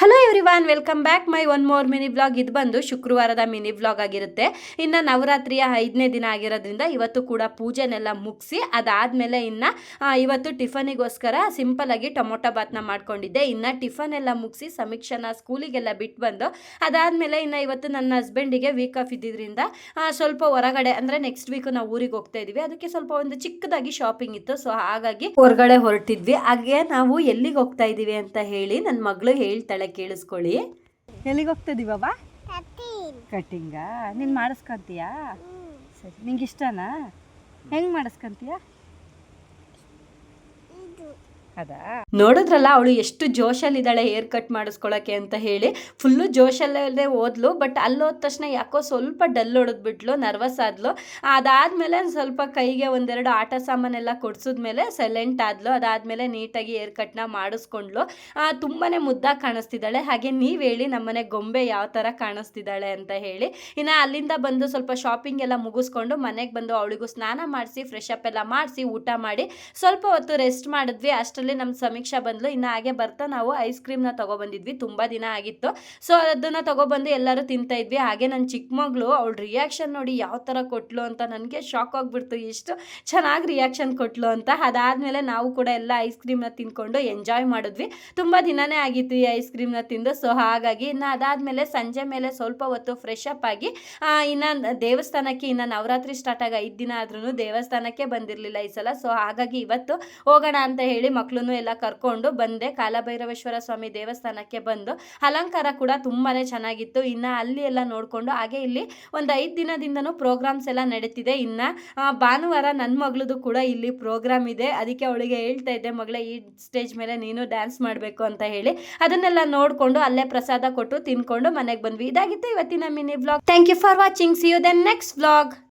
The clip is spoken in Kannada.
Hello everyone, welcome back my one more mini vlog. ಇದು ಬಂದು ಶುಕ್ರವಾರದ ಮಿನಿ ವ್ಲಾಗ್ ಆಗಿರುತ್ತೆ. ಇನ್ನು ನವರಾತ್ರಿಯ 5ನೇ ದಿನ ಆಗಿರೋದ್ರಿಂದ ಇವತ್ತು ಕೂಡ ಪೂಜೆನೆಲ್ಲ ಮುಗಿಸಿ ಅದಾದಮೇಲೆ ಇವತ್ತು ಟಿಫನಿಗೋಸ್ಕರ ಸಿಂಪಲ್ ಆಗಿ ಟೊಮೊಟೊ ಬಾತ್ನ ಮಾಡ್ಕೊಂಡಿದ್ದೆ. ಇನ್ನು ಟಿಫನ್ ಎಲ್ಲ ಮುಗಿಸಿ ಸಮೀಕ್ಷೆನ ಸ್ಕೂಲಿಗೆಲ್ಲ ಬಿಟ್ಟು ಬಂದು ಅದಾದಮೇಲೆ ಇವತ್ತು ನನ್ನ ಹಸ್ಬೆಂಡಿಗೆ ವೀಕ್ ಆಫ್ ಇದ್ದಿದ್ದರಿಂದ ಸ್ವಲ್ಪ ಹೊರಗಡೆ ಅಂದರೆ ನೆಕ್ಸ್ಟ್ ವೀಕ್ ನಾವು ಊರಿಗೆ ಹೋಗ್ತಾ ಇದೀವಿ. ಅದಕ್ಕೆ ಸ್ವಲ್ಪ ಒಂದು ಚಿಕ್ಕದಾಗಿ ಶಾಪಿಂಗ್ ಇತ್ತು. ಸೊ ಹಾಗಾಗಿ ಹೊರಗಡೆ ಹೊರಟಿದ್ವಿ. ಹಾಗೆ ನಾವು ಎಲ್ಲಿಗೆ ಹೋಗ್ತಾ ಇದೀವಿ ಅಂತ ಹೇಳಿ ನನ್ನ ಮಗಳು ಹೇಳ್ತಾಳೆ, ಕೇಳಿಸ್ಕೊಳ್ಳಿ. ಎಲ್ಲಿಗೆ ಹೋಗ್ತಾ ಇದೀವ? ಕಟ್ಟಿಂಗಾ? ನೀನು ಮಾಡಿಸ್ಕೊಂತೀಯಾ? ಸರಿ, ನಿಂಗೆ ಇಷ್ಟನಾ? ಹೆಂಗೆ ಮಾಡಿಸ್ಕೊಂತೀಯ? ಅದಾ ನೋಡಿದ್ರಲ್ಲ, ಅವಳು ಎಷ್ಟು ಜೋಶಲ್ಲಿದ್ದಾಳೆ ಹೇರ್ ಕಟ್ ಮಾಡಿಸ್ಕೊಳಕ್ಕೆ ಅಂತ ಹೇಳಿ. ಫುಲ್ಲು ಜೋಶಲ್ಲೇ ಓದ್ಲು. ಬಟ್ ಅಲ್ಲಿ ಹೋದ ತಕ್ಷಣ ಯಾಕೋ ಸ್ವಲ್ಪ ಡಲ್ ಹೊಡೆದ್ಬಿಟ್ಲು, ನರ್ವಸ್ ಆದ್ಲು. ಅದಾದ್ಮೇಲೆ ಸ್ವಲ್ಪ ಕೈಗೆ ಒಂದೆರಡು ಆಟ ಸಾಮಾನೆಲ್ಲ ಕೊಡ್ಸಿದ್ಮೇಲೆ ಸೈಲೆಂಟ್ ಆದ್ಲು. ಅದಾದ್ಮೇಲೆ ನೀಟಾಗಿ ಹೇರ್ ಕಟ್ನ ಮಾಡಿಸ್ಕೊಂಡ್ಲು. ತುಂಬಾನೇ ಮುದ್ದಾಗಿ ಕಾಣಿಸ್ತಿದ್ದಾಳೆ. ಹಾಗೆ ನೀವು ಹೇಳಿ ನಮ್ಮನೆ ಗೊಂಬೆ ಯಾವ ಥರ ಕಾಣಿಸ್ತಿದ್ದಾಳೆ ಅಂತ ಹೇಳಿ. ಇನ್ನು ಅಲ್ಲಿಂದ ಬಂದು ಸ್ವಲ್ಪ ಶಾಪಿಂಗ್ ಎಲ್ಲ ಮುಗಿಸ್ಕೊಂಡು ಮನೆಗೆ ಬಂದು ಅವಳಿಗೂ ಸ್ನಾನ ಮಾಡಿಸಿ ಫ್ರೆಶ್ ಅಪ್ ಎಲ್ಲ ಮಾಡಿಸಿ ಊಟ ಮಾಡಿ ಸ್ವಲ್ಪ ಹೊತ್ತು ರೆಸ್ಟ್ ಮಾಡಿದ್ವಿ. ಅಷ್ಟರಲ್ಲಿ ನಮ್ಮ ಸಮೀಕ್ಷಾ ಬಂದ್ಲು. ಇನ್ನು ಹಾಗೆ ಬರ್ತಾ ನಾವು ಐಸ್ ಕ್ರೀಮ್ನ ತಗೊಬಂದಿದ್ವಿ. ತುಂಬ ದಿನ ಆಗಿತ್ತು. ಸೊ ಅದನ್ನು ತಗೊಬಂದು ಎಲ್ಲರೂ ತಿಂತಾ ಇದ್ವಿ. ಹಾಗೆ ನನ್ನ ಚಿಕ್ಕ ಮಗಳು ಅವಳ ರಿಯಾಕ್ಷನ್ ನೋಡಿ ಯಾವ ಥರ ಕೊಟ್ಲು ಅಂತ ನನಗೆ ಶಾಕ್ ಆಗಿಬಿಡ್ತು, ಎಷ್ಟು ಚೆನ್ನಾಗಿ ರಿಯಾಕ್ಷನ್ ಕೊಟ್ಲು ಅಂತ. ಅದಾದಮೇಲೆ ನಾವು ಕೂಡ ಎಲ್ಲ ಐಸ್ ಕ್ರೀಮ್ನ ತಿಂದ್ಕೊಂಡು ಎಂಜಾಯ್ ಮಾಡಿದ್ವಿ. ತುಂಬ ದಿನನೇ ಆಗಿತ್ತು ಈ ಐಸ್ ಕ್ರೀಮ್ನ ತಿಂದು. ಸೊ ಹಾಗಾಗಿ ಇನ್ನು ಅದಾದಮೇಲೆ ಸಂಜೆ ಮೇಲೆ ಸ್ವಲ್ಪ ಹೊತ್ತು ಫ್ರೆಶ್ ಅಪ್ ಆಗಿ ಇನ್ನು ದೇವಸ್ಥಾನಕ್ಕೆ, ಇನ್ನು ನವರಾತ್ರಿ ಸ್ಟಾರ್ಟ್ ಆಗಿ 5 ದಿನ ಆದ್ರೂ ದೇವಸ್ಥಾನಕ್ಕೆ ಬಂದಿರಲಿಲ್ಲ ಈ ಸಲ. ಸೊ ಹಾಗಾಗಿ ಇವತ್ತು ಹೋಗೋಣ ಅಂತ ಹೇಳಿ ಮಕ್ಕಳನ್ನು ಎಲ್ಲ ಕರ್ಕೊಂಡು ಬಂದೆ. ಕಾಲಭೈರವೇಶ್ವರ ಸ್ವಾಮಿ ದೇವಸ್ಥಾನಕ್ಕೆ ಬಂದು ಅಲಂಕಾರ ಕೂಡ ತುಂಬಾನೇ ಚೆನ್ನಾಗಿತ್ತು. ಇನ್ನು ಅಲ್ಲಿ ಎಲ್ಲ ನೋಡಿಕೊಂಡು ಹಾಗೆ ಇಲ್ಲಿ ಒಂದು 5 ದಿನದಿಂದನೂ ಪ್ರೋಗ್ರಾಮ್ಸ್ ಎಲ್ಲ ನಡೀತಿದೆ. ಇನ್ನು ಭಾನುವಾರ ನನ್ನ ಮಗಳದು ಕೂಡ ಇಲ್ಲಿ ಪ್ರೋಗ್ರಾಮ್ ಇದೆ. ಅದಕ್ಕೆ ಅವಳಿಗೆ ಹೇಳ್ತಾ ಇದ್ದೆ, ಮಗಳೇ ಈ ಸ್ಟೇಜ್ ಮೇಲೆ ನೀನು ಡ್ಯಾನ್ಸ್ ಮಾಡಬೇಕು ಅಂತ ಹೇಳಿ. ಅದನ್ನೆಲ್ಲ ನೋಡಿಕೊಂಡು ಅಲ್ಲೇ ಪ್ರಸಾದ ಕೊಟ್ಟು ತಿನ್ಕೊಂಡು ಮನೆಗೆ ಬಂದ್ವಿ. ಇದಾಗಿತ್ತು ಇವತ್ತಿನ mini vlog. Thank you for watching. See you then next vlog.